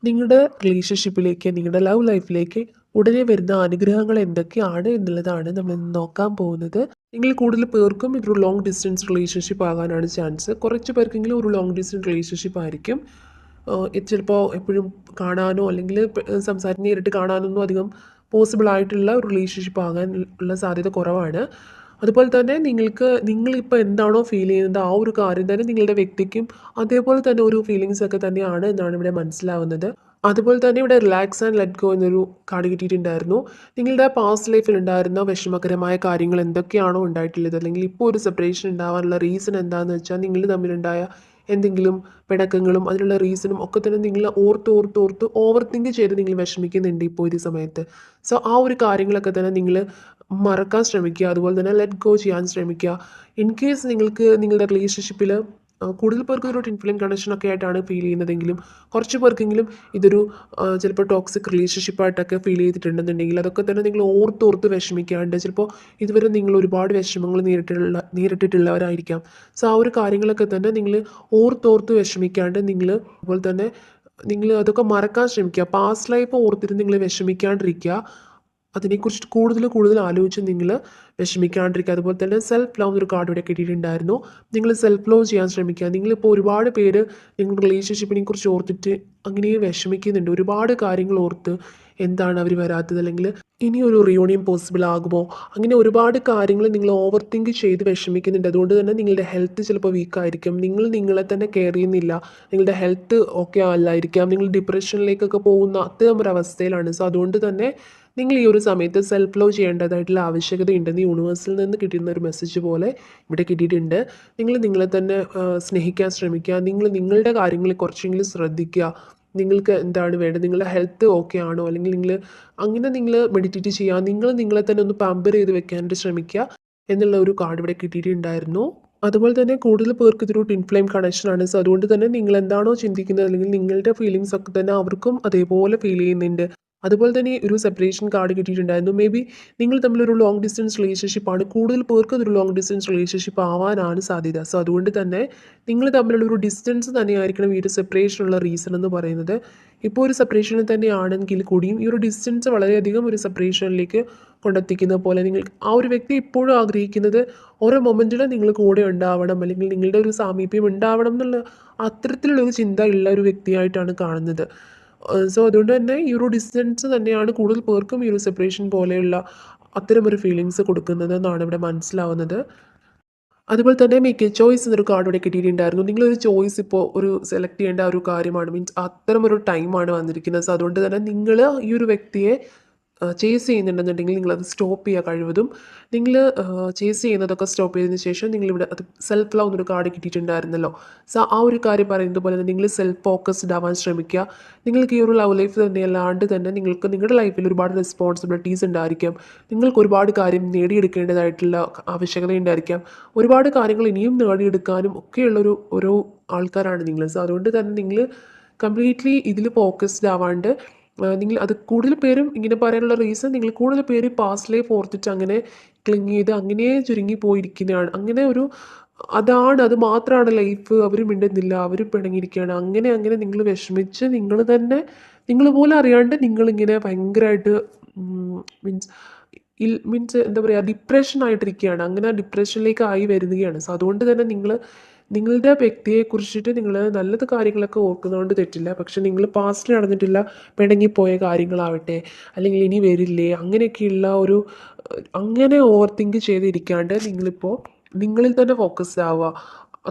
നിങ്ങളുടെ റിലേഷൻഷിപ്പിലേക്ക്, നിങ്ങളുടെ ലവ് ലൈഫിലേക്ക് ഉടനെ വരുന്ന അനുഗ്രഹങ്ങൾ എന്തൊക്കെയാണ് എന്നുള്ളതാണ് നമ്മൾ ഇന്ന് നോക്കാൻ പോകുന്നത്. നിങ്ങൾ കൂടുതൽ പേർക്കും ഇതൊരു ലോങ് ഡിസ്റ്റൻസ് റിലേഷൻഷിപ്പ് ആകാനാണ് ചാൻസ്. കുറച്ച് പേർക്കെങ്കിലും ഒരു ലോങ് ഡിസ്റ്റൻസ് റിലേഷൻഷിപ്പ് ആയിരിക്കും. ഇത് ചിലപ്പോൾ എപ്പോഴും കാണാനോ അല്ലെങ്കിൽ നേരിട്ട് കാണാനൊന്നും അധികം പോസിബിൾ ആയിട്ടുള്ള ഒരു റിലേഷൻഷിപ്പ് ആകാൻ ഉള്ള സാധ്യത കുറവാണ്. അതുപോലെ തന്നെ നിങ്ങളിപ്പോൾ എന്താണോ ഫീൽ ചെയ്യുന്നത് ആ ഒരു കാര്യം തന്നെ നിങ്ങളുടെ വ്യക്തിക്കും അതേപോലെ തന്നെ ഒരു ഫീലിങ്സ് ഒക്കെ തന്നെയാണ് എന്നാണ് ഇവിടെ മനസ്സിലാവുന്നത്. അതുപോലെ തന്നെ ഇവിടെ റിലാക്സ് ആൻഡ് ലെറ്റ് ഗോ എന്നൊരു കാർഡ് കിട്ടിയിട്ടുണ്ടായിരുന്നു. നിങ്ങളുടെ പാസ്റ്റ് ലൈഫിൽ ഉണ്ടായിരുന്ന വിഷമകരമായ കാര്യങ്ങൾ എന്തൊക്കെയാണോ ഉണ്ടായിട്ടുള്ളത്, അല്ലെങ്കിൽ ഇപ്പോൾ ഒരു സെപ്പറേഷൻ ഉണ്ടാവാനുള്ള റീസൺ എന്താണെന്ന് വെച്ചാൽ നിങ്ങൾ തമ്മിലുണ്ടായ എന്തെങ്കിലും പിണക്കങ്ങളും അതിനുള്ള റീസണും ഒക്കെ തന്നെ നിങ്ങൾ ഓർത്ത് ഓവർ തിങ്ക് ചെയ്ത് നിങ്ങൾ വിഷമിക്കുന്നുണ്ട് ഇപ്പോൾ ഒരു സമയത്ത്. സോ ആ ഒരു കാര്യങ്ങളൊക്കെ തന്നെ നിങ്ങൾ മറക്കാൻ ശ്രമിക്കുക. അതുപോലെ തന്നെ ലെറ്റ് ഗോ ചെയ്യാൻ ശ്രമിക്കുക. ഇൻ കേസ് നിങ്ങൾക്ക് നിങ്ങളുടെ റിലേഷൻഷിപ്പിൽ കൂടുതൽ പേർക്ക് ഒരു ട്വിൻ ഫ്ലെയിം കണക്ഷനൊക്കെ ആയിട്ടാണ് ഫീൽ ചെയ്യുന്നതെങ്കിലും കുറച്ച് പേർക്കെങ്കിലും ഇതൊരു ചിലപ്പോൾ ടോക്സിക് റിലേഷൻഷിപ്പായിട്ടൊക്കെ ഫീൽ ചെയ്തിട്ടുണ്ടെന്നുണ്ടെങ്കിൽ അതൊക്കെ തന്നെ നിങ്ങൾ ഓർത്ത് വിഷമിക്കാണ്ട് ചിലപ്പോൾ ഇതുവരെ നിങ്ങൾ ഒരുപാട് വിഷമങ്ങൾ നേരിട്ടിട്ടുള്ളവരായിരിക്കാം. സോ ആ ഒരു കാര്യങ്ങളൊക്കെ തന്നെ നിങ്ങൾ ഓർത്ത് വിഷമിക്കാണ്ട് നിങ്ങൾ അതുപോലെ തന്നെ നിങ്ങൾ അതൊക്കെ മറക്കാൻ ശ്രമിക്കുക. പാസ്റ്റ് ലൈഫ് ഓർത്തിട്ട് നിങ്ങൾ വിഷമിക്കാണ്ടിരിക്കുക. അതിനെക്കുറിച്ച് കൂടുതൽ ആലോചിച്ച് നിങ്ങൾ വിഷമിക്കാണ്ടിരിക്കുക. അതുപോലെ തന്നെ സെൽഫ് ലവ് ഒരു കാർഡ് ഇവിടെ കിട്ടിയിട്ടുണ്ടായിരുന്നു. നിങ്ങൾ സെൽഫ് ലവ് ചെയ്യാൻ ശ്രമിക്കുക. നിങ്ങളിപ്പോൾ ഒരുപാട് പേര് നിങ്ങളുടെ റിലേഷൻഷിപ്പിനെ കുറിച്ച് ഓർത്തിട്ട് അങ്ങനെ വിഷമിക്കുന്നുണ്ട്. ഒരുപാട് കാര്യങ്ങൾ ഓർത്ത് എന്താണ് അവർ വരാത്തത്, അല്ലെങ്കിൽ ഇനിയൊരു റിയൂണിയൻ പോസിബിൾ ആകുമോ, അങ്ങനെ ഒരുപാട് കാര്യങ്ങൾ നിങ്ങൾ ഓവർ തിങ്ക് ചെയ്ത് വിഷമിക്കുന്നുണ്ട്. അതുകൊണ്ട് തന്നെ നിങ്ങളുടെ ഹെൽത്ത് ചിലപ്പോൾ വീക്കായിരിക്കും. നിങ്ങൾ നിങ്ങളെ തന്നെ കെയർ ചെയ്യുന്നില്ല. നിങ്ങളുടെ ഹെൽത്ത് ഓക്കെ അല്ലായിരിക്കാം. നിങ്ങൾ ഡിപ്രഷനിലേക്കൊക്കെ പോകുന്ന അത്തരം ഒരു അവസ്ഥയിലാണ്. സോ അതുകൊണ്ട് തന്നെ നിങ്ങൾ ഈ ഒരു സമയത്ത് സെൽഫ് ലവ് ചെയ്യേണ്ടതായിട്ടുള്ള ആവശ്യകതയുണ്ടെന്ന് യൂണിവേഴ്സിൽ നിന്ന് കിട്ടുന്ന ഒരു മെസ്സേജ് പോലെ ഇവിടെ കിട്ടിയിട്ടുണ്ട്. നിങ്ങൾ നിങ്ങളെ തന്നെ സ്നേഹിക്കാൻ ശ്രമിക്കുക. നിങ്ങൾ നിങ്ങളുടെ കാര്യങ്ങളിൽ കുറച്ചെങ്കിലും ശ്രദ്ധിക്കുക. നിങ്ങൾക്ക് എന്താണ് വേണ്ടത്, നിങ്ങളുടെ ഹെൽത്ത് ഓക്കെ ആണോ, അല്ലെങ്കിൽ നിങ്ങൾ മെഡിറ്റേറ്റ് ചെയ്യുക. നിങ്ങൾ നിങ്ങളെ തന്നെ ഒന്ന് പാമ്പർ ചെയ്ത് വെക്കാനായിട്ട് ശ്രമിക്കുക എന്നുള്ള ഒരു കാർഡ് ഇവിടെ കിട്ടിയിട്ടുണ്ടായിരുന്നു. അതുപോലെ തന്നെ കൂടുതൽ പേർക്ക് ഇതൊരു ട്വിൻ ഫ്ലെയിം കണക്ഷനാണ്. സോ അതുകൊണ്ട് തന്നെ നിങ്ങൾ എന്താണോ ചിന്തിക്കുന്നത്, അല്ലെങ്കിൽ നിങ്ങളുടെ ഫീലിങ്സ് ഒക്കെ തന്നെ അവർക്കും അതേപോലെ ഫീൽ ചെയ്യുന്നുണ്ട്. അതുപോലെ തന്നെ ഒരു സെപ്പറേഷൻ കാർഡ് കിട്ടിയിട്ടുണ്ടായിരുന്നു. മേ ബി നിങ്ങൾ തമ്മിലൊരു ലോങ് ഡിസ്റ്റൻസ് റിലേഷൻഷിപ്പാണ്. കൂടുതൽ പേർക്ക് അതൊരു ലോങ് ഡിസ്റ്റൻസ് റിലേഷൻഷിപ്പ് ആവാനാണ് സാധ്യത. സോ അതുകൊണ്ട് തന്നെ നിങ്ങൾ തമ്മിലുള്ള ഒരു ഡിസ്റ്റൻസ് തന്നെയായിരിക്കണം ഈ ഒരു സെപ്പറേഷനുള്ള റീസൺ എന്ന് പറയുന്നത്. ഇപ്പോൾ ഒരു സെപ്പറേഷനിൽ തന്നെയാണെങ്കിൽ കൂടിയും ഈ ഒരു ഡിസ്റ്റൻസ് വളരെയധികം ഒരു സെപ്പറേഷനിലേക്ക് കൊണ്ടെത്തിക്കുന്ന പോലെ, നിങ്ങൾ ആ ഒരു വ്യക്തി ഇപ്പോഴും ആഗ്രഹിക്കുന്നത് ഓരോ മൊമെൻറ്റിലും നിങ്ങൾ കൂടെ ഉണ്ടാവണം, അല്ലെങ്കിൽ നിങ്ങളുടെ ഒരു സാമീപ്യം ഉണ്ടാവണം എന്നുള്ള അത്തരത്തിലുള്ള ഒരു ചിന്ത ഉള്ള ഒരു വ്യക്തിയായിട്ടാണ് കാണുന്നത്. സോ അതുകൊണ്ട് തന്നെ ഈ ഒരു ഡിസ്റ്റൻസ് തന്നെയാണ് കൂടുതൽ പേർക്കും ഈ ഒരു സെപ്പറേഷൻ പോലെയുള്ള അത്തരമൊരു ഫീലിങ്സ് കൊടുക്കുന്നത് എന്നാണ് ഇവിടെ മനസ്സിലാവുന്നത്. അതുപോലെ തന്നെ മേക്ക് എ ചോയ്സ് എന്നൊരു കാർഡ് ഇവിടെ കിട്ടിയിട്ടുണ്ടായിരുന്നു. നിങ്ങളൊരു ചോയ്സ് ഇപ്പോൾ ഒരു സെലക്ട് ചെയ്യേണ്ട ഒരു കാര്യമാണ്, മീൻസ് അത്തരമൊരു ടൈമാണ് വന്നിരിക്കുന്നത്. സോ അതുകൊണ്ട് തന്നെ നിങ്ങൾ ഈ ഒരു വ്യക്തിയെ ചേസ് ചെയ്യുന്നുണ്ടെന്നുണ്ടെങ്കിൽ നിങ്ങളത് സ്റ്റോപ്പ് ചെയ്യുക കഴിവതും. നിങ്ങൾ ചേസ് ചെയ്യുന്നതൊക്കെ സ്റ്റോപ്പ് ചെയ്തതിന് ശേഷം നിങ്ങളിവിടെ അത് സെൽഫ് ലവ് എന്നൊരു കാർഡ് കിട്ടിയിട്ടുണ്ടായിരുന്നല്ലോ. സോ ആ ഒരു കാര്യം പറയുന്നത് പോലെ തന്നെ നിങ്ങൾ സെൽഫ് ഫോക്കസ്ഡ് ആവാൻ ശ്രമിക്കുക. നിങ്ങൾക്ക് ഈ ഒരു ലവ് ലൈഫ് തന്നെയല്ലാണ്ട് തന്നെ നിങ്ങൾക്ക് നിങ്ങളുടെ ലൈഫിൽ ഒരുപാട് റെസ്പോൺസിബിലിറ്റീസ് ഉണ്ടായിരിക്കാം. നിങ്ങൾക്ക് ഒരുപാട് കാര്യം നേടിയെടുക്കേണ്ടതായിട്ടുള്ള ആവശ്യകത ഉണ്ടായിരിക്കാം. ഒരുപാട് കാര്യങ്ങൾ ഇനിയും നേടിയെടുക്കാനും ഒക്കെയുള്ളൊരു ഓരോ ആൾക്കാരാണ് നിങ്ങൾ. സോ അതുകൊണ്ട് തന്നെ നിങ്ങൾ കംപ്ലീറ്റ്ലി ഇതിൽ ഫോക്കസ്ഡ് ആവാണ്ട് നിങ്ങൾ അത് കൂടുതൽ പേരും ഇങ്ങനെ പറയാനുള്ള റീസൺ, നിങ്ങൾ കൂടുതൽ പേര് പാസ്റ്റ് ലൈഫ് ഓർത്തിട്ട് അങ്ങനെ ക്ലിങ് ചെയ്ത് അങ്ങനെ ചുരുങ്ങി പോയിരിക്കുന്നതാണ്. അങ്ങനെ ഒരു അത് മാത്രമാണ് ലൈഫ്, അവർ മിണ്ടുന്നില്ല, അവർ പിണങ്ങിയിരിക്കുകയാണ്, അങ്ങനെ നിങ്ങൾ വിഷമിച്ച് നിങ്ങൾ തന്നെ നിങ്ങൾ പോലും അറിയാണ്ട് നിങ്ങളിങ്ങനെ ഭയങ്കരമായിട്ട് മീൻസ് എന്താ പറയുക, ഡിപ്രഷനായിട്ടിരിക്കുകയാണ്. അങ്ങനെ ഡിപ്രഷനിലേക്ക് ആയി വരികയാണ്. സോ അതുകൊണ്ട് തന്നെ നിങ്ങളുടെ വ്യക്തിയെക്കുറിച്ചിട്ട് നിങ്ങൾ നല്ലത് കാര്യങ്ങളൊക്കെ ഓർക്കുന്നതുകൊണ്ട് തെറ്റില്ല. പക്ഷെ നിങ്ങൾ പാസ്റ്റിൽ നടന്നിട്ടില്ല പിണങ്ങിപ്പോയ കാര്യങ്ങളാവട്ടെ, അല്ലെങ്കിൽ ഇനി വരില്ലേ, അങ്ങനെയൊക്കെയുള്ള അങ്ങനെ ഓവർ തിങ്ക് ചെയ്തിരിക്കാണ്ട് നിങ്ങളിപ്പോൾ നിങ്ങളിൽ തന്നെ ഫോക്കസ്ഡ് ആവുക.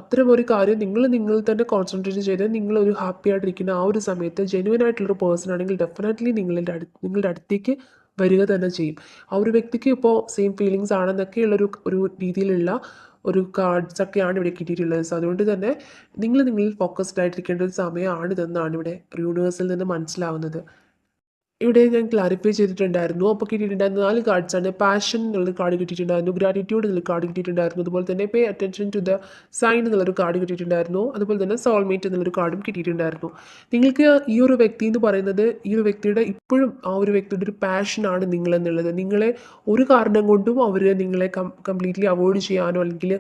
അത്തരം ഒരു കാര്യം നിങ്ങളിൽ തന്നെ കോൺസെൻട്രേറ്റ് ചെയ്ത് നിങ്ങളൊരു ഹാപ്പി ആയിട്ടിരിക്കുന്ന ആ ഒരു സമയത്ത് ജെന്യുവൻ ആയിട്ടുള്ളൊരു പേഴ്സൺ ആണെങ്കിൽ ഡെഫിനറ്റ്ലി നിങ്ങളുടെ അടുത്തേക്ക് വരിക തന്നെ ചെയ്യും. ആ ഒരു വ്യക്തിക്ക് ഇപ്പോൾ സെയിം ഫീലിങ്സ് ആണെന്നൊക്കെയുള്ളൊരു ഒരു രീതിയിലുള്ള ഒരു കാർഡ്സ് ഒക്കെയാണ് ഇവിടെ കിട്ടിയിട്ടുള്ളത്. സോ അതുകൊണ്ട് തന്നെ നിങ്ങളിൽ ഫോക്കസ്ഡ് ആയിട്ടിരിക്കേണ്ട ഒരു സമയമാണിതെന്നാണ് ഇവിടെ യൂണിവേഴ്സിൽ നിന്ന് മനസ്സിലാവുന്നത്. ഇവിടെ ഞാൻ ക്ലാരിഫൈ ചെയ്തിട്ടുണ്ടായിരുന്നു. അപ്പോൾ കിട്ടിയിട്ടുണ്ടായിരുന്ന 4 കാർഡ്സാണ്. പാഷൻ എന്നുള്ളൊരു കാർഡ് കിട്ടിയിട്ടുണ്ടായിരുന്നു. ഗ്രാറ്റിറ്റ്യൂഡ് എന്നുള്ള കാർഡ് കിട്ടിയിട്ടുണ്ടായിരുന്നു. അതുപോലെ തന്നെ pay attention to the sign എന്നുള്ളൊരു കാർഡ് കിട്ടിയിട്ടുണ്ടായിരുന്നു. അതുപോലെ തന്നെ സോൾമേറ്റ് എന്നുള്ളൊരു കാർഡും കിട്ടിയിട്ടുണ്ടായിരുന്നു. നിങ്ങൾക്ക് ഈ ഒരു വ്യക്തി എന്ന് പറയുന്നത് ഈ ഒരു വ്യക്തിയുടെ ഇപ്പോഴും ആ ഒരു വ്യക്തിയുടെ ഒരു പാഷനാണ് നിങ്ങളെന്നുള്ളത്. നിങ്ങളെ ഒരു കാരണം കൊണ്ടും അവർ നിങ്ങളെ കംപ്ലീറ്റ്ലി അവോയ്ഡ് ചെയ്യാനോ അല്ലെങ്കിൽ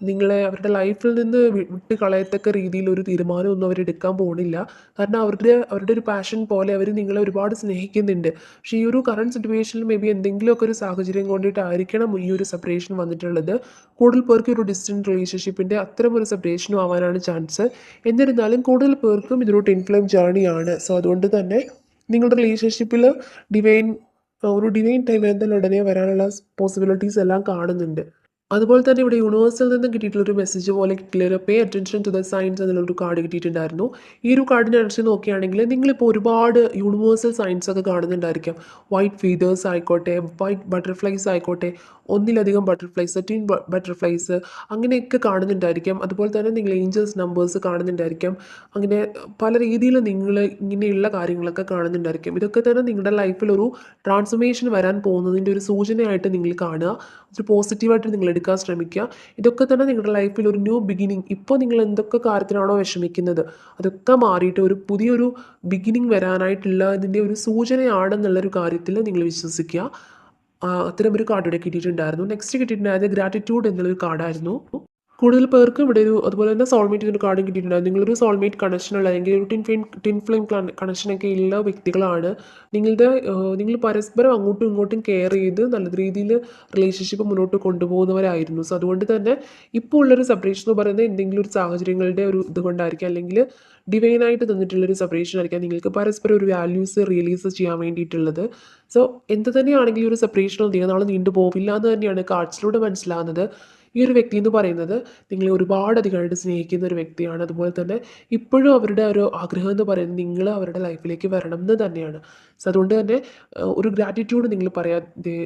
നിങ്ങളെ അവരുടെ ലൈഫിൽ നിന്ന് വിട്ട് കളയത്തക്ക രീതിയിൽ ഒരു തീരുമാനമൊന്നും അവരെടുക്കാൻ പോകുന്നില്ല. കാരണം അവരുടെ ഒരു പാഷൻ പോലെ അവർ നിങ്ങളെ ഒരുപാട് സ്നേഹിക്കുന്നുണ്ട്. പക്ഷേ ഈ ഒരു കറണ്ട് സിറ്റുവേഷനിൽ മേ ബി എന്തെങ്കിലുമൊക്കെ ഒരു സാഹചര്യം കൊണ്ടിട്ടായിരിക്കണം ഈ ഒരു സെപ്പറേഷൻ വന്നിട്ടുള്ളത്. കൂടുതൽ പേർക്ക് ഒരു ഡിസ്റ്റൻറ്റ് റിലേഷൻഷിപ്പിൻ്റെ അത്തരം ഒരു സെപ്പറേഷനും ആവാനാണ് ചാൻസ്. എന്നിരുന്നാലും കൂടുതൽ പേർക്കും ഇതൊരു ട്വിൻ ഫ്ലെയിം ജേർണിയാണ്. സോ അതുകൊണ്ട് തന്നെ നിങ്ങളുടെ റിലേഷൻഷിപ്പിൽ ഡിവൈൻ ഒരു ഡിവൈൻ ടൈം എന്തായാലും ഉടനെ വരാനുള്ള പോസിബിലിറ്റീസ് എല്ലാം കാണുന്നുണ്ട്. അതുപോലെ തന്നെ ഇവിടെ യൂണിവേഴ്സിൽ നിന്നും കിട്ടിയിട്ടുള്ളൊരു മെസ്സേജ് പോലെ കിട്ടിയിട്ടുള്ള pay attention to the science എന്നുള്ളൊരു കാർഡ് കിട്ടിയിട്ടുണ്ടായിരുന്നു. ഈ ഒരു കാർഡിനെ അനുസരിച്ച് നോക്കുകയാണെങ്കിൽ നിങ്ങളിപ്പോൾ ഒരുപാട് യൂണിവേഴ്സൽ സയൻസ് ഒക്കെ കാണുന്നുണ്ടായിരിക്കാം. വൈറ്റ് ഫീതേഴ്സ് ആയിക്കോട്ടെ, വൈറ്റ് ബട്ടർഫ്ലൈസ് ആയിക്കോട്ടെ, ഒന്നിലധികം ബട്ടർഫ്ലൈസ്, ട്വിൻ ബട്ടർഫ്ലൈസ് അങ്ങനെയൊക്കെ കാണുന്നുണ്ടായിരിക്കാം. അതുപോലെ തന്നെ നിങ്ങൾ ഏഞ്ചൽസ് നമ്പേഴ്സ് കാണുന്നുണ്ടായിരിക്കാം. അങ്ങനെ പല രീതിയിൽ നിങ്ങൾ ഇങ്ങനെയുള്ള കാര്യങ്ങളൊക്കെ കാണുന്നുണ്ടായിരിക്കും. ഇതൊക്കെ തന്നെ നിങ്ങളുടെ ലൈഫിൽ ഒരു ട്രാൻസ്ഫോർമേഷൻ വരാൻ പോകുന്നതിൻ്റെ ഒരു സൂചനയായിട്ട് നിങ്ങൾ കാണുക. ഒരു പോസിറ്റീവായിട്ട് നിങ്ങൾ എടുക്കാൻ ശ്രമിക്കുക. ഇതൊക്കെ തന്നെ നിങ്ങളുടെ ലൈഫിൽ ഒരു ന്യൂ ബിഗിനിങ്, ഇപ്പോൾ നിങ്ങൾ എന്തൊക്കെ കാര്യത്തിനാണോ വിഷമിക്കുന്നത് അതൊക്കെ മാറിയിട്ട് ഒരു പുതിയൊരു ബിഗിനിങ് വരാനായിട്ടുള്ളതിൻ്റെ ഒരു സൂചനയാണെന്നുള്ളൊരു കാര്യത്തിൽ നിങ്ങൾ വിശ്വസിക്കുക. അത്തരം ഒരു കാർഡ് ഇവിടെ കിട്ടിയിട്ടുണ്ടായിരുന്നു. നെക്സ്റ്റ് കിട്ടിയിട്ടുണ്ടായത് ഗ്രാറ്റിറ്റ്യൂഡ് എന്നുള്ളൊരു കാർഡായിരുന്നു. കൂടുതൽ പേർക്കും ഇവിടെ ഒരു അതുപോലെ തന്നെ സോൾമേറ്റ് ഒരു കാർഡും കിട്ടിയിട്ടുണ്ടായിരുന്നു. നിങ്ങളൊരു സോൾമേറ്റ് കണക്ഷനുള്ള അല്ലെങ്കിൽ ഒരു ടിൻ ഫ്ലെയിം കണക്ഷനൊക്കെ ഉള്ള വ്യക്തികളാണ്. നിങ്ങൾ പരസ്പരം അങ്ങോട്ടും ഇങ്ങോട്ടും കെയർ ചെയ്ത് നല്ല രീതിയിൽ റിലേഷൻഷിപ്പ് മുന്നോട്ട് കൊണ്ടുപോകുന്നവരായിരുന്നു. സോ അതുകൊണ്ട് തന്നെ ഇപ്പോൾ ഉള്ളൊരു സെപ്പറേഷൻ എന്ന് പറയുന്നത് എന്തെങ്കിലും ഒരു സാഹചര്യങ്ങളുടെ ഒരു ഇതുകൊണ്ടായിരിക്കും, അല്ലെങ്കിൽ ഡിവൈനായിട്ട് തന്നിട്ടുള്ളൊരു സെപ്പറേഷൻ ആയിരിക്കാം നിങ്ങൾക്ക് പരസ്പരം ഒരു വാല്യൂസ് റിയലൈസ് ചെയ്യാൻ വേണ്ടിയിട്ടുള്ളത്. സോ എന്ത് തന്നെയാണെങ്കിലും ഒരു സെപ്പറേഷൻ അധികം നാൾ നീണ്ടു പോവില്ല എന്ന് തന്നെയാണ് കാർഡ്സിലൂടെ മനസ്സിലാകുന്നത്. ഈ ഒരു വ്യക്തി എന്ന് പറയുന്നത് നിങ്ങളെ ഒരുപാട് അധികമായിട്ട് സ്നേഹിക്കുന്ന ഒരു വ്യക്തിയാണ്. അതുപോലെ തന്നെ ഇപ്പോഴും അവരുടെ ഒരു ആഗ്രഹം എന്ന് പറയുന്നത് നിങ്ങൾ അവരുടെ ലൈഫിലേക്ക് വരണം എന്ന് തന്നെയാണ്. സോ അതുകൊണ്ട് തന്നെ ഒരു ഗ്രാറ്റിറ്റ്യൂഡ് നിങ്ങൾ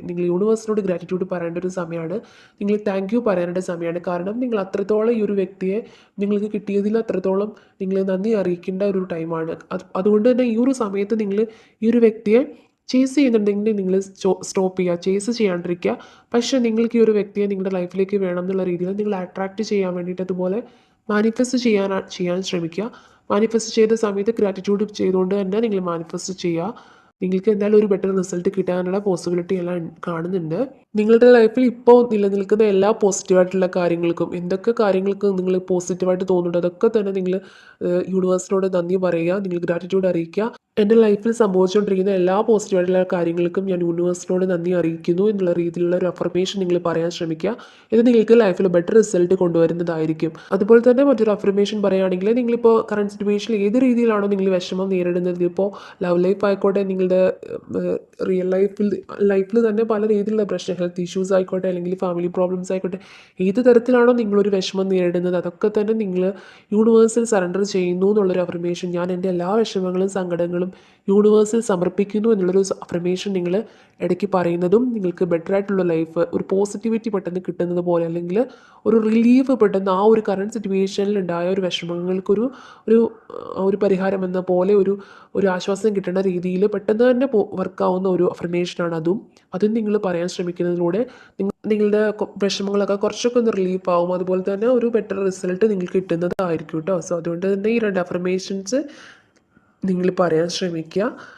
നിങ്ങൾ യൂണിവേഴ്സിനോട് ഗ്രാറ്റിറ്റ്യൂഡ് പറയേണ്ട ഒരു സമയമാണ്. നിങ്ങൾ താങ്ക് യു പറയേണ്ട സമയമാണ്. കാരണം നിങ്ങൾ അത്രത്തോളം ഈ ഒരു വ്യക്തിയെ നിങ്ങൾക്ക് കിട്ടിയതിൽ അത്രത്തോളം നിങ്ങൾ നന്ദി അറിയിക്കേണ്ട ഒരു ടൈമാണ്. അതുകൊണ്ട് തന്നെ ഈ ഒരു സമയത്ത് നിങ്ങൾ ഈ ഒരു വ്യക്തിയെ ചേസ് ചെയ്യുന്നുണ്ടെങ്കിൽ നിങ്ങൾ സ്റ്റോപ്പ് ചെയ്യുക, ചേസ് ചെയ്യാണ്ടിരിക്കുക. പക്ഷേ നിങ്ങൾക്ക് ഈ ഒരു വ്യക്തിയെ നിങ്ങളുടെ ലൈഫിലേക്ക് വേണം എന്നുള്ള രീതിയിൽ നിങ്ങൾ അട്രാക്റ്റ് ചെയ്യാൻ വേണ്ടിയിട്ട് അതുപോലെ മാനിഫെസ്റ്റ് ചെയ്യാൻ ശ്രമിക്കുക. മാനിഫെസ്റ്റ് ചെയ്ത സമയത്ത് ഗ്രാറ്റിറ്റ്യൂഡ് ചെയ്തുകൊണ്ട് തന്നെ നിങ്ങൾ മാനിഫെസ്റ്റ് ചെയ്യുക. നിങ്ങൾക്ക് എന്തായാലും ഒരു ബെറ്റർ റിസൾട്ട് കിട്ടാനുള്ള പോസിബിലിറ്റി എല്ലാം കാണുന്നുണ്ട്. നിങ്ങളുടെ ലൈഫിൽ ഇപ്പോൾ നിലനിൽക്കുന്ന എല്ലാ പോസിറ്റീവായിട്ടുള്ള കാര്യങ്ങൾക്കും എന്തൊക്കെ കാര്യങ്ങൾക്ക് നിങ്ങൾ പോസിറ്റീവായിട്ട് തോന്നുന്നുണ്ട് അതൊക്കെ തന്നെ നിങ്ങൾ യൂണിവേഴ്സിനോട് നന്ദി പറയുക, നിങ്ങൾ ഗ്രാറ്റിറ്റ്യൂഡ് അറിയിക്കുക. എൻ്റെ ലൈഫിൽ സംഭവിച്ചുകൊണ്ടിരിക്കുന്ന എല്ലാ പോസിറ്റീവായിട്ടുള്ള കാര്യങ്ങൾക്കും ഞാൻ യൂണിവേഴ്സിനോട് നന്ദി അറിയിക്കുന്നു എന്നുള്ള രീതിയിലുള്ള ഒരു അഫർമേഷൻ നിങ്ങൾ പറയാൻ ശ്രമിക്കുക. ഇത് നിങ്ങൾക്ക് ലൈഫിൽ ബെറ്റർ റിസൾട്ട് കൊണ്ടുവരുന്നതായിരിക്കും. അതുപോലെ തന്നെ മറ്റൊരു അഫർമേഷൻ പറയുകയാണെങ്കിൽ നിങ്ങളിപ്പോൾ കറണ്ട് സിറ്റുവേഷനിൽ ഏത് രീതിയിലാണോ നിങ്ങൾ വിഷമം നേരിടുന്നത്, ഇപ്പോൾ ലവ് ലൈഫ് ആയിക്കോട്ടെ, നിങ്ങളുടെ റിയൽ ലൈഫിൽ തന്നെ പല രീതിയിലുള്ള പ്രശ്നം, ഹെൽത്ത് ഇഷ്യൂസ് ആയിക്കോട്ടെ അല്ലെങ്കിൽ ഫാമിലി പ്രോബ്ലംസ് ആയിക്കോട്ടെ, ഏത് തരത്തിലാണോ നിങ്ങളൊരു വിഷമം നേരിടുന്നത് അതൊക്കെ തന്നെ നിങ്ങൾ യൂണിവേഴ്സിൽ സറണ്ടർ ചെയ്യുന്നു എന്നുള്ളൊരു അഫർമേഷൻ, ഞാൻ എൻ്റെ എല്ലാ വിഷമങ്ങളും സങ്കടങ്ങളും യൂണിവേഴ്സിൽ സമർപ്പിക്കുന്നു എന്നുള്ളൊരു അഫർമേഷൻ നിങ്ങൾ ഇടയ്ക്ക് പറയുന്നതും നിങ്ങൾക്ക് ബെറ്റർ ആയിട്ടുള്ള ലൈഫ്, ഒരു പോസിറ്റിവിറ്റി പെട്ടെന്ന് കിട്ടുന്നത് പോലെ, അല്ലെങ്കിൽ ഒരു റിലീഫ് പെട്ടെന്ന് ആ ഒരു കറണ്ട് സിറ്റുവേഷനിൽ ഉണ്ടായ ഒരു വിഷമങ്ങൾക്കൊരു ഒരു പരിഹാരം എന്ന പോലെ ഒരു ആശ്വാസം കിട്ടുന്ന രീതിയിൽ പെട്ടെന്ന് തന്നെ വർക്കാവുന്ന ഒരു അഫർമേഷനാണ് അതും നിങ്ങൾ പറയാൻ ശ്രമിക്കുന്നതിലൂടെ നിങ്ങളുടെ വിഷമങ്ങളൊക്കെ കുറച്ചൊക്കെ ഒന്ന് റിലീഫ് ആവും. അതുപോലെ തന്നെ ഒരു ബെറ്റർ റിസൾട്ട് നിങ്ങൾക്ക് കിട്ടുന്നതായിരിക്കും കേട്ടോ. സോ അതുകൊണ്ട് തന്നെ ഈ 2 അഫർമേഷൻസ് നിങ്ങൾ പറയാൻ ശ്രമിക്കുക.